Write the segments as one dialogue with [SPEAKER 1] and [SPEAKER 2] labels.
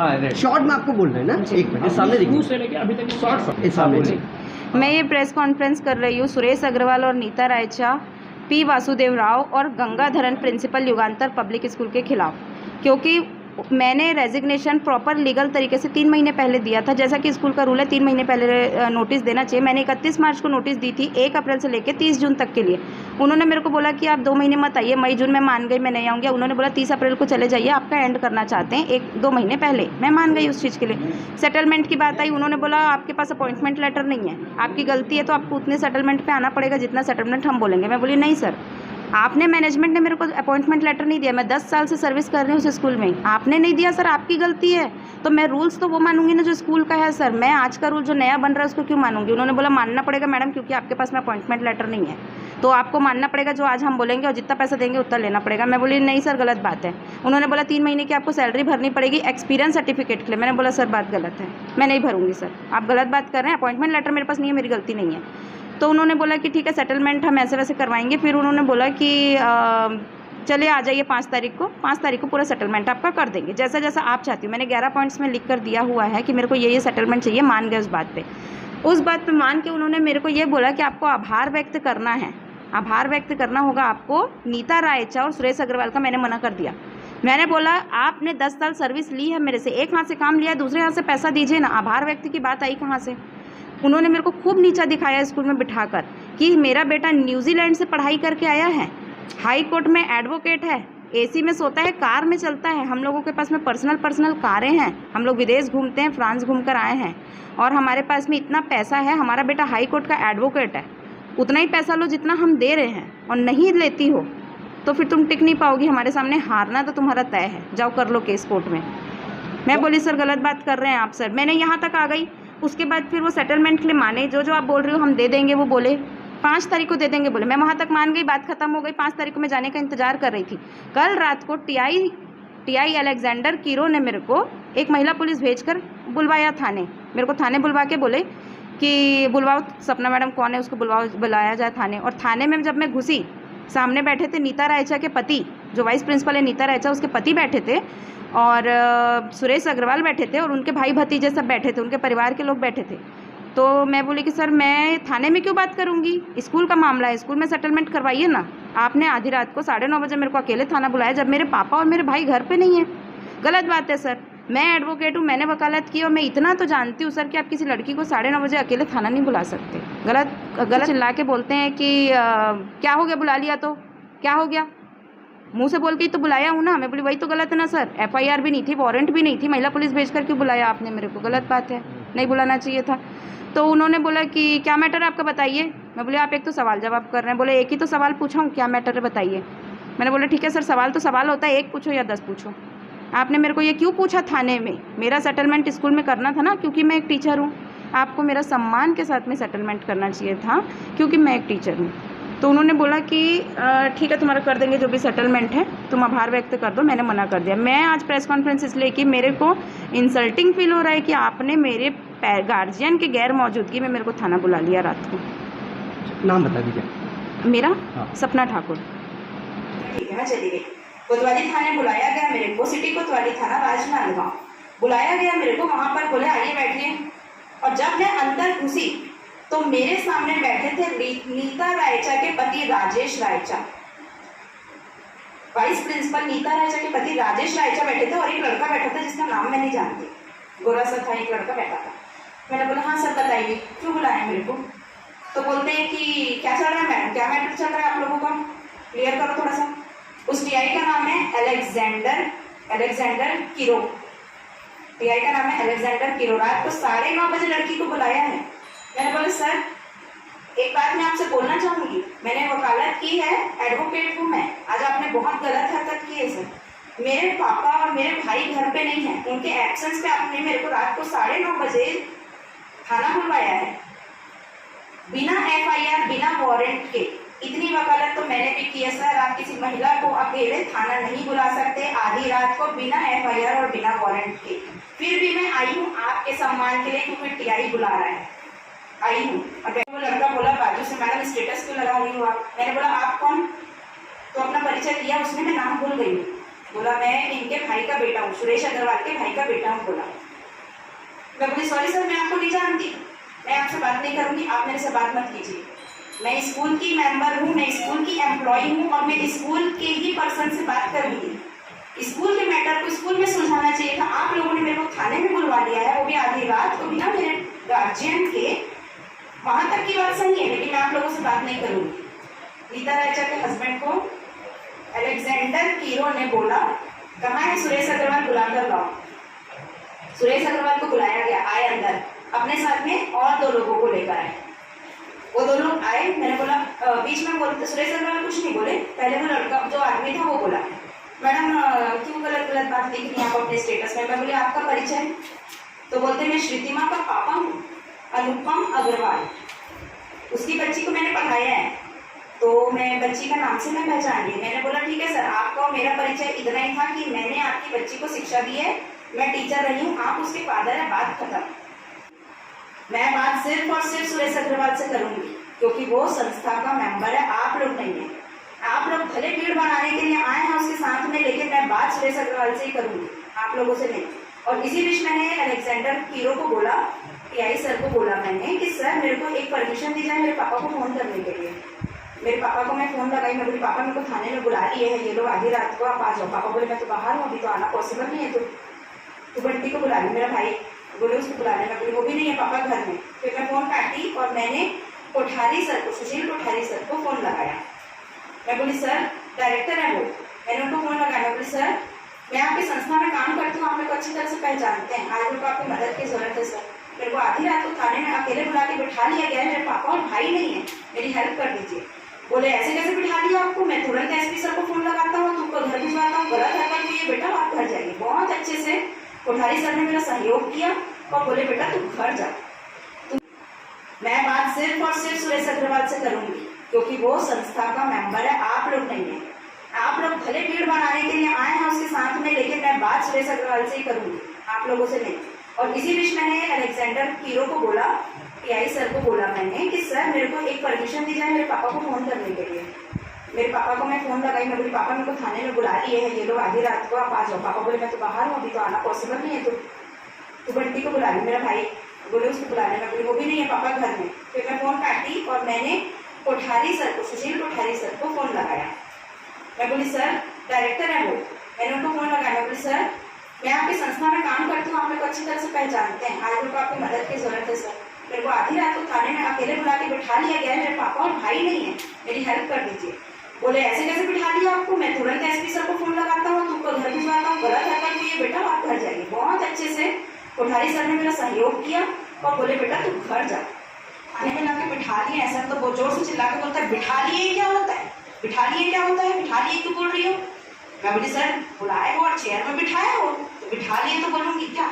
[SPEAKER 1] Short में आपको बोलना है ना, एक मिनट सामने देखिए
[SPEAKER 2] से लेके अभी तक शॉर्ट
[SPEAKER 1] इस सामने।
[SPEAKER 3] मैं ये प्रेस कॉन्फ्रेंस कर रही हूँ सुरेश अग्रवाल और नीता रायचा, पी वासुदेव राव और गंगाधरन प्रिंसिपल युगांतर पब्लिक स्कूल के खिलाफ, क्योंकि मैंने रेजिग्नेशन प्रॉपर लीगल तरीके से 3 महीने पहले दिया था। जैसा कि स्कूल का रूल है 3 महीने पहले नोटिस देना चाहिए। मैंने 31 मार्च को नोटिस दी थी, 1 अप्रैल से लेकर 30 जून तक के लिए। उन्होंने मेरे को बोला कि आप 2 महीने मत आइए, मई जून में मान गई मैं नहीं आऊँगी। उन्होंने बोला 30 अप्रैल को चले जाइए, आपका एंड करना चाहते हैं 1-2 महीने पहले। मैं मान गई उस चीज़ के लिए। सेटलमेंट की बात आई, उन्होंने बोला आपके पास अपॉइंटमेंट लेटर नहीं है, आपकी गलती है तो आपको उतने सेटलमेंट पर आना पड़ेगा जितना सेटलमेंट हम बोलेंगे। मैं बोली नहीं सर, आपने मैनेजमेंट ने मेरे को अपॉइंटमेंट लेटर नहीं दिया, मैं 10 साल से सर्विस कर रही हूँ उस स्कूल में, आपने नहीं दिया सर, आपकी गलती है। तो मैं रूल्स तो वो मानूंगी ना जो स्कूल का है सर, मैं आज का रूल जो नया बन रहा है उसको क्यों मानूंगी। उन्होंने बोला मानना पड़ेगा मैडम, क्योंकि आपके पास में अपॉइंटमेंट लेटर नहीं है, तो आपको मानना पड़ेगा जो आज हम बोलेंगे और जितना पैसा देंगे उतना लेना पड़ेगा। मैं बोली नहीं सर, गलत बात है। उन्होंने बोला 3 महीने की आपको सैलरी भरनी पड़ेगी एक्सपीरियंस सर्टिफिकेट के लिए। मैंने बोला सर बात गलत है, मैं नहीं भरूंगी सर, आप गलत बात कर रहे हैं, अपॉइंटमेंट लेटर मेरे पास नहीं है, मेरी गलती नहीं है। तो उन्होंने बोला कि ठीक है सेटलमेंट हम ऐसे वैसे करवाएंगे। फिर उन्होंने बोला कि चलिए आ जाइए 5 तारीख को, 5 तारीख को पूरा सेटलमेंट आपका कर देंगे जैसा जैसा आप चाहती हो। मैंने 11 पॉइंट्स में लिख कर दिया हुआ है कि मेरे को ये सेटलमेंट चाहिए। मान गए उस बात पे। उस बात पे मान के उन्होंने मेरे को ये बोला कि आपको आभार व्यक्त करना है, आभार व्यक्त करना होगा आपको नीता रायचा और सुरेश अग्रवाल का। मैंने मना कर दिया। मैंने बोला आपने 10 साल सर्विस ली है मेरे से, एक हाथ से काम लिया, दूसरे हाथ से पैसा दीजिए ना, आभार व्यक्त की बात आई कहाँ से। उन्होंने मेरे को खूब नीचा दिखाया स्कूल में बिठाकर कि मेरा बेटा न्यूजीलैंड से पढ़ाई करके आया है, हाई कोर्ट में एडवोकेट है, एसी में सोता है, कार में चलता है। हम लोगों के पास में पर्सनल कारें हैं, हम लोग विदेश घूमते हैं, फ्रांस घूम कर आए हैं और हमारे पास में इतना पैसा है। हमारा बेटा हाई कोर्ट का एडवोकेट है, उतना ही पैसा लो जितना हम दे रहे हैं, और नहीं लेती हो तो फिर तुम टिक नहीं पाओगी हमारे सामने। हारना तो तुम्हारा तय है, जाओ कर लो केस कोर्ट में। मैं बोली सर गलत बात कर रहे हैं आप सर। मैंने यहाँ तक आ गई। उसके बाद फिर वो सेटलमेंट के लिए माने, जो आप बोल रही हो हम दे देंगे, वो बोले 5 तारीख को दे देंगे बोले। मैं वहाँ तक मान गई, बात खत्म हो गई। 5 तारीख को मैं जाने का इंतजार कर रही थी। कल रात को टीआई अलेक्जेंडर कीरो ने मेरे को एक महिला पुलिस भेजकर बुलवाया थाने। मेरे को थाने बुलवा के बोले कि बुलवाओ सपना मैडम कौन है उसको बुलाया जाए थाने। और थाने में जब मैं घुसी, सामने बैठे थे नीता रायचा के पति, जो वाइस प्रिंसिपल है नीता रायचा, उसके पति बैठे थे और सुरेश अग्रवाल बैठे थे और उनके भाई भतीजे सब बैठे थे, उनके परिवार के लोग बैठे थे। तो मैं बोली कि सर मैं थाने में क्यों बात करूंगी, स्कूल का मामला है, स्कूल में सेटलमेंट करवाइए ना। आपने आधी रात को 9:30 बजे मेरे को अकेले थाना बुलाया जब मेरे पापा और मेरे भाई घर पे नहीं है। गलत बात है सर, मैं एडवोकेट हूँ, मैंने वकालत की और मैं इतना तो जानती हूँ सर कि आप किसी लड़की को 9:30 बजे अकेले थाना नहीं बुला सकते। गलत चिल्ला के बोलते हैं कि क्या हो गया, बुला लिया तो क्या हो गया, मुंह से बोल के ही तो बुलाया हूँ ना। मैं बोली वही तो गलत है ना सर, FIR भी नहीं थी, वारंट भी नहीं थी, महिला पुलिस भेजकर क्यों बुलाया आपने मेरे को, गलत बात है, नहीं बुलाना चाहिए था। तो उन्होंने बोला कि क्या मैटर है आपका बताइए। मैं बोली आप एक तो सवाल जवाब कर रहे हैं। बोले एक ही तो सवाल पूछा हूँ, क्या मैटर है बताइए। मैंने बोला ठीक है सर, सवाल तो सवाल होता है, 1 पूछो या 10 पूछो। आपने मेरे को ये क्यों पूछा थाने में, मेरा सेटलमेंट स्कूल में करना था ना, क्योंकि मैं एक टीचर हूँ। आपको मेरा सम्मान के साथ में सेटलमेंट करना चाहिए था क्योंकि मैं एक टीचर हूँ। तो उन्होंने बोला कि ठीक है तुम्हारा कर देंगे जो भी सेटलमेंट है, तुम आभार व्यक्त कर दो। मैंने मना कर दिया। मैं आज प्रेस कॉन्फ्रेंस इसलिए कि मेरे को इंसल्टिंग फील हो रहा है कि आपने मेरे गार्जियन के गैर मौजूदगी में मेरे को थाना बुला लिया रात को।
[SPEAKER 1] नाम बता दीजिए
[SPEAKER 3] मेरा
[SPEAKER 1] हाँ।
[SPEAKER 3] सपना ठाकुर।
[SPEAKER 4] ठीक है, मैं चली गई। कोतवाली थाने बुलाया गया मेरे को, सिटी कोतवाली थाना, राजनांदगांव बुलाया गया मेरे को। वहां पर बोले आइए बैठिए। और जब मैं अंदर घुसी तो मेरे सामने बैठे थे नीता रायचा के पति राजेश रायचा, वाइस प्रिंसिपल नीता रायचा के पति राजेश रायचा बैठे थे, और एक लड़का बैठा था जिसका नाम मैं नहीं जानती, गोरा सा था, एक लड़का बैठा था। मैंने बोला हाँ सर बताइए क्यों बुलाया मेरे को। तो बोलते हैं कि क्या चल रहा है मैडम, क्या मैटर चल रहा है आप लोगों का, क्लियर करो थोड़ा सा। उस टीआई का नाम है अलेक्जेंडर कीरो, टीआई का नाम है अलेक्जेंडर कीरो। रात को 9:30 बजे लड़की को बुलाया है। मैंने बोला सर एक बात मैं आपसे बोलना चाहूंगी, मैंने वकालत की है, एडवोकेट हूँ मैं, आज आपने बहुत गलत हरकत की है सर। मेरे पापा और मेरे भाई घर पे नहीं है, उनके एब्सेंस पे आपने मेरे को रात को 9:30 बजे थाना बुलवाया है, बिना FIR, बिना वारंट के। इतनी वकालत तो मैंने भी की है सर। आप किसी महिला को अकेले थाना नहीं बुला सकते आधी रात को बिना FIR और बिना वारंट के। फिर भी मैं आई हूँ आपके सम्मान के लिए क्योंकि टीआई बुला रहा है, आई हूँ। और वो लड़का बोला बाजू से मैडम स्टेटस क्यों लगा हुई हो आप। मैंने बोला आप कौन, तो अपना परिचय दिया उसने, मैं नाम भूल गई। बोला मैं इनके भाई का बेटा हूँ, सुरेश अग्रवाल के भाई का बेटा हूँ। बोला मैं बोली सॉरी सर, मैं आपको नहीं जानती, मैं आपसे बात नहीं करूंगी, आप मेरे से बात मत कीजिए। मैं स्कूल की मेंबर हूँ, मैं स्कूल की एम्प्लॉय हूँ और मैं स्कूल के ही पर्सन से बात करूंगी। स्कूल के मैटर को स्कूल में सुलझाना चाहिए था, आप लोगों ने मेरे को थाने में बुलवा लिया है, वो भी आधी रात को बिना मेरे गार्जियन के। वहां तक की बात सही है, लेकिन मैं आप लोगों से बात नहीं करूंगी। नीता रायचा के हस्बैंड को अलेक्जेंडर कीरो ने बोला कहाँ है सुरेश अग्रवाल, बुलाकर लाओ। सुरेश अग्रवाल को बुलाया गया, आए अंदर, अपने साथ में और 2 लोगों को लेकर आए। वो 2 लोग आए, मैंने बोला बीच में बोलते सुरेश अग्रवाल कुछ नहीं बोले, पहले वो लड़का जो आदमी था वो बोला मैडम क्यों गलत बात लिख रही हैं आप अपने स्टेटस में। मैं बोली आपका परिचय, तो बोलते मैं श्रुतिमा का पापा हूँ, अनुपम अग्रवाल, उसकी बच्ची को मैंने पढ़ाया है, तो मैं बच्ची का नाम से मैं पहचान ली। मैंने बोला ठीक है सर, आपका और मेरा परिचय इतना ही था कि मैंने आपकी बच्ची को शिक्षा दी है, मैं टीचर रही हूँ, आप उसके फादर है, बात खत्म। मैं बात सिर्फ और सिर्फ सुरेश अग्रवाल से करूंगी क्योंकि वो संस्था का मेंबर है, आप लोग नहीं है। आप लोग भले भीड़ बनाने के लिए आए हैं उसके साथ में, लेकिन मैं बात सुरेश अग्रवाल से ही करूंगी, आप लोगों से नहीं। और इसी बीच मैंने अलेक्जेंडर कीरो को बोला, पीआई सर को बोला मैंने कि सर मेरे को एक परमिशन दी जाए मेरे पापा को फोन करने के लिए। मेरे पापा को मैं फोन लगाई, मैं बोली पापा मेरे को थाने में बुला लिए हैं ये लोग, आधी रात को आप आ जाओ। पापा बोले मैं तो बाहर हूँ, अभी तो आना पॉसिबल नहीं है, तो बंटी को बुला ली, मेरा भाई बोले उसको बुलाने। मैं बोली वो भी नहीं है पापा घर में। फिर मैं फोन काटी और मैंने कोठारी सर को, सुशील कोठारी सर को फोन लगाया। मैं बोली सर डायरेक्टर है वो, मैंने उनको फोन लगाया। मैं बोली सर मैं आपकी संस्था में काम करती हूँ, आप मेरे को अच्छी तरह से पहचानते हैं, आज मेरे को आपकी मदद की जरूरत है सर। मेरे को आधी रात को थाने में अकेले बुला के बिठा लिया गया है, मेरे पापा और भाई नहीं है, मेरी हेल्प कर दीजिए। बोले ऐसे कैसे बिठा दिया आपको, मैं तुरंत एसपी सर को फोन लगाता हूँ, तुमको घर भिजवाता हूँ, गलत है कर ये बेटा आप घर जाइए। बहुत अच्छे से कोठारी सर ने मेरा सहयोग किया और बोले बेटा तुम घर जा। मैं बात सिर्फ और सिर्फ सुरेश अग्रवाल से करूंगी क्योंकि वो संस्था का मेंबर है, आप लोग नहीं है। आप लोग भले भीड़ बनाने के लिए आए हैं उसके साथ में, लेकिन मैं बात सुरेश अग्रवाल से ही करूंगी, आप लोगों से नहीं। और इसी बीच मैंने अलेक्जेंडर कीरो को बोला, पीआई सर को बोला मैंने कि सर मेरे को एक परमिशन दी जाए मेरे पापा को फोन करने के लिए। मेरे पापा को मैं फोन लगाई, मैं बोली पापा मेरे को थाने में बुला लिए हैं ये लोग, आधी रात को आप आ जाओ। पापा बोले मैं तो बाहर हूँ, अभी तो आना पॉसिबल नहीं है, तो बंटी को बुला ली, मेरा भाई बोले उसको बुलाने। मैं बोली वो भी नहीं है पापा घर में। फिर मैं फोन काटी और मैंने कोठारी सर को, सुशील कोठारी सर को फोन लगाया। मैं बोली सर डायरेक्टर है वो, मैंने उनको फोन लगाया। मैं बोली सर मैं आपकी संस्था में काम करती हूँ, आप मेरे को अच्छी तरह से पहचानते हैं, आज मेरे को आपकी मदद की जरूरत है सर। मेरे को आधी रात को थाने में अकेले बुला के बिठा लिया गया है, मेरे पापा और भाई नहीं है, मेरी हेल्प कर दीजिए। बोले ऐसे कैसे बिठा दिया आपको, मैं तुरंत एसपी सर को फोन लगाता हूँ, तुमको घर भिजवाता हूँ, गलत है कर ये बेटा आप घर जाइए। बहुत अच्छे से कोठारी सर ने मेरा सहयोग किया और बोले बेटा तुम घर जा। थाने में लाके बिठा लिए। ऐसा तो बहुत जोर से चिल्ला के बोलता है बिठा लिए क्या होता है, बिठा लिए क्या होता है, बिठा लिए क्यों बोल रही हो। मैं बोली सर बुलाए हो और चेयर में बिठाया हो, तो बिठा लिए तो बोलूंगी क्या।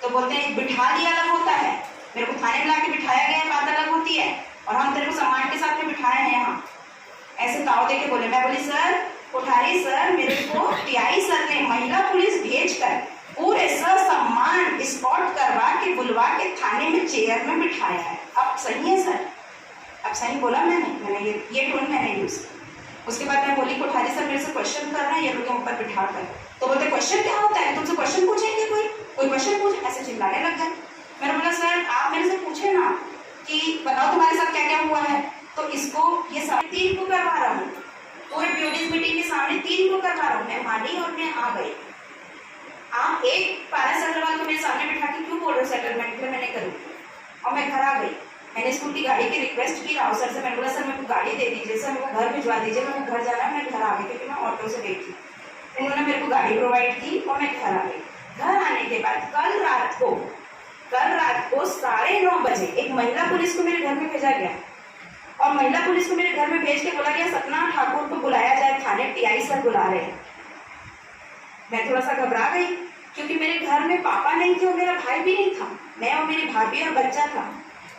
[SPEAKER 4] तो बोलते हैं बिठा लिया अलग होता है, मेरे को थाने में लाके बिठाया गया बात अलग होती है, और हम तेरे को सम्मान के साथ में बिठाए हैं यहाँ, ऐसे ताव दे के बोले। मैं बोली सर कोठारी सर मेरे को पीआई सर ने महिला पुलिस भेज कर पूरे सम्मान स्पॉट करवा के बुलवा के थाने में चेयर में बिठाया है, अब सही है सर, अब सही बोला मैंने ये टोन मैंने यूज। उसके बाद मैं बोली कोठारी सर मेरे से क्वेश्चन कर रहे हैं ये लोग के ऊपर बिठा कर, तो बोलते क्वेश्चन क्या होता है, तुमसे क्वेश्चन पूछेंगे, कोई क्वेश्चन पूछे, ऐसे चिल्लाने लग गए। मैंने बोला सर आप मेरे से पूछे ना कि बताओ तुम्हारे साथ क्या क्या हुआ है, तो इसको ये सारे 3 को करवा रहा हूँ, पूरे ब्यूटीज मीटिंग के सामने 3 को करवा रहा हूँ। मैं मानी और मैं आ गई। आप एक पारस अग्रवाल को मेरे सामने बिठा के क्यों बोल रहे हो सेटलमेंट में, मैंने करूँ, और मैं घर आ गई। मैंने स्कूल की गाड़ी की रिक्वेस्ट की राव सर से, मैंने बोला सर मेरे को गाड़ी दे दीजिए सर, मेरे को घर भिजवा दीजिए, मेरे को घर जाना है। मैं घर आ गई क्योंकि मैं ऑटो से गई थी, उन्होंने मेरे को गाड़ी प्रोवाइड की और मैं घर आ गई। घर आने के बाद कल रात को 9:30 बजे एक महिला पुलिस को मेरे घर में भेजा गया, और महिला पुलिस को मेरे घर में भेज के बोला गया सपना ठाकुर को बुलाया जाए थाने, पीआई सर बुला रहे हैं। मैं थोड़ा सा घबरा गई क्योंकि मेरे घर में पापा नहीं थे और मेरा भाई भी नहीं था, मैं और मेरी भाभी और बच्चा था।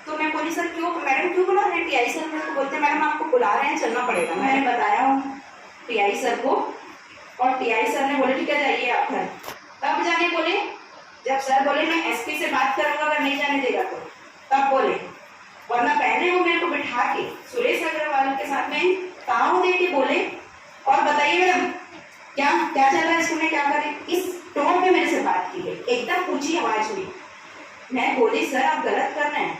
[SPEAKER 4] तो मैं बोली सर क्यों मैडम क्यों बुला रहे हैं पीआई सर, मेरे को बोलते मैडम आपको बुला रहे हैं चलना पड़ेगा। मैंने बताया पीआई सर को, और पीआई सर ने बोले ठीक है जाइए आप घर। तब जाने बोले जब सर बोले मैं एसपी से बात करूंगा अगर नहीं जाने देगा तो, तब बोले, वरना पहले वो मेरे को बिठा के सुरेश अग्रवाल के साथ में ताव दे के बोले और बताइए मैडम क्या हाँ क्या चल रहा है स्कूल में, क्या कर रहे हैं, इस टोन में मेरे से बात की गई, एकदम ऊंची आवाज हुई। मैं बोली सर आप गलत कर रहे हैं,